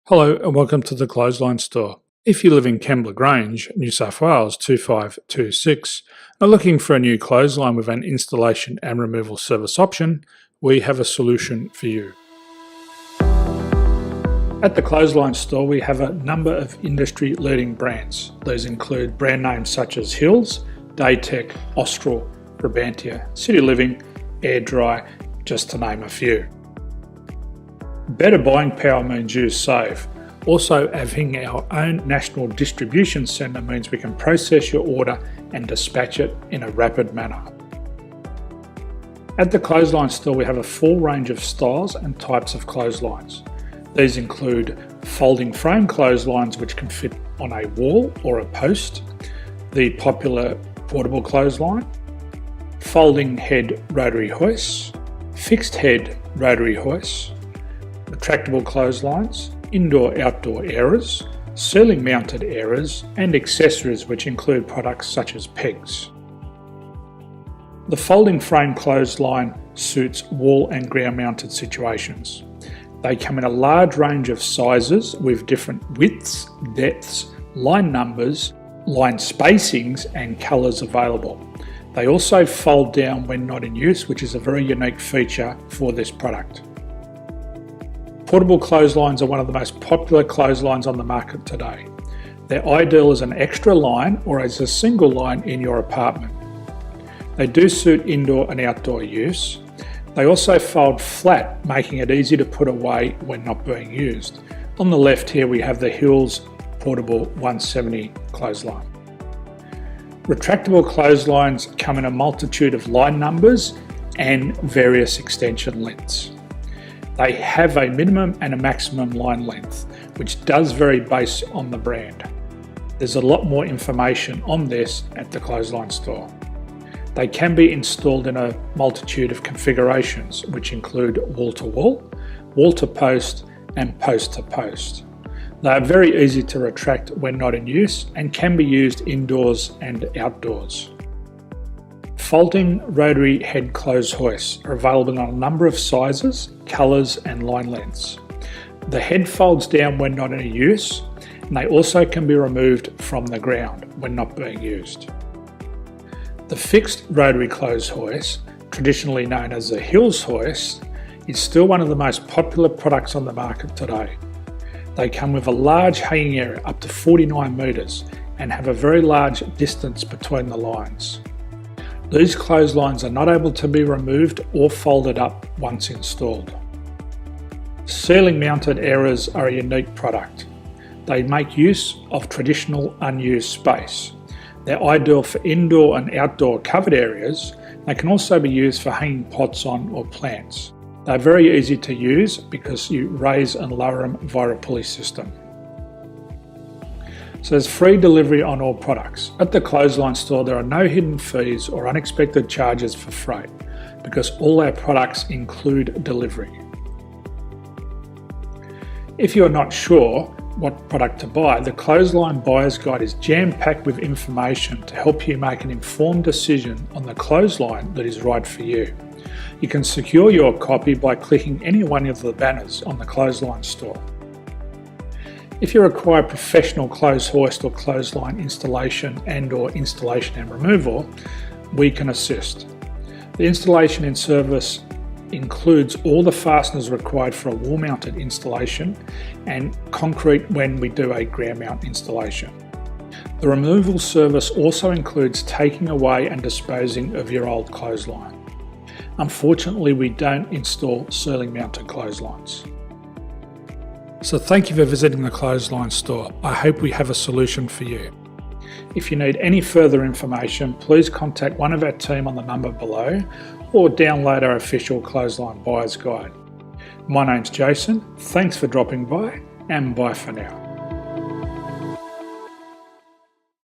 Hello and welcome to the Clothesline Store. If you live in Kembla Grange, New South Wales 2526, and are looking for a new clothesline with an installation and removal service option, we have a solution for you. At the Clothesline Store, we have a number of industry-leading brands. These include brand names such as Hills, Daytech, Austral, Brabantia, City Living, Air Dry, just to name a few. Better buying power means you save. Also, having our own national distribution centre means we can process your order and dispatch it in a rapid manner. At the Clothesline Store, we have a full range of styles and types of clotheslines. These include folding frame clotheslines which can fit on a wall or a post, the popular portable clothesline, folding head rotary hoists, fixed head rotary hoists, retractable clotheslines, indoor-outdoor airers, ceiling mounted airers, and accessories which include products such as pegs. The folding frame clothesline suits wall and ground mounted situations. They come in a large range of sizes with different widths, depths, line numbers, line spacings and colours available. They also fold down when not in use, which is a very unique feature for this product. Portable clotheslines are one of the most popular clotheslines on the market today. They're ideal as an extra line or as a single line in your apartment. They do suit indoor and outdoor use. They also fold flat, making it easy to put away when not being used. On the left here we have the Hills Portable 170 clothesline. Retractable clotheslines come in a multitude of line numbers and various extension lengths. They have a minimum and a maximum line length, which does vary based on the brand. There's a lot more information on this at the Clothesline Store. They can be installed in a multitude of configurations, which include wall-to-wall, wall-to-post, and post-to-post. They are very easy to retract when not in use and can be used indoors and outdoors. Folding rotary head clothes hoists are available in a number of sizes, colours and line lengths. The head folds down when not in use, and they also can be removed from the ground when not being used. The fixed rotary clothes hoist, traditionally known as the Hills hoist, is still one of the most popular products on the market today. They come with a large hanging area up to 49 metres and have a very large distance between the lines. These clotheslines are not able to be removed or folded up once installed. Ceiling mounted airers are a unique product. They make use of traditional unused space. They're ideal for indoor and outdoor covered areas. They can also be used for hanging pots on or plants. They're very easy to use because you raise and lower them via a pulley system. So there's free delivery on all products. At the Clothesline Store, there are no hidden fees or unexpected charges for freight because all our products include delivery. If you're not sure what product to buy, the Clothesline Buyer's Guide is jam-packed with information to help you make an informed decision on the clothesline that is right for you. You can secure your copy by clicking any one of the banners on the Clothesline Store. If you require professional clothes hoist or clothesline installation and/or installation and removal, we can assist. The installation and service includes all the fasteners required for a wall-mounted installation and concrete when we do a ground mount installation. The removal service also includes taking away and disposing of your old clothesline. Unfortunately, we don't install ceiling mounted clotheslines. So thank you for visiting the Clothesline Store. I hope we have a solution for you. If you need any further information, please contact one of our team on the number below or download our official Clothesline Buyer's Guide. My name's Jason, thanks for dropping by and bye for now.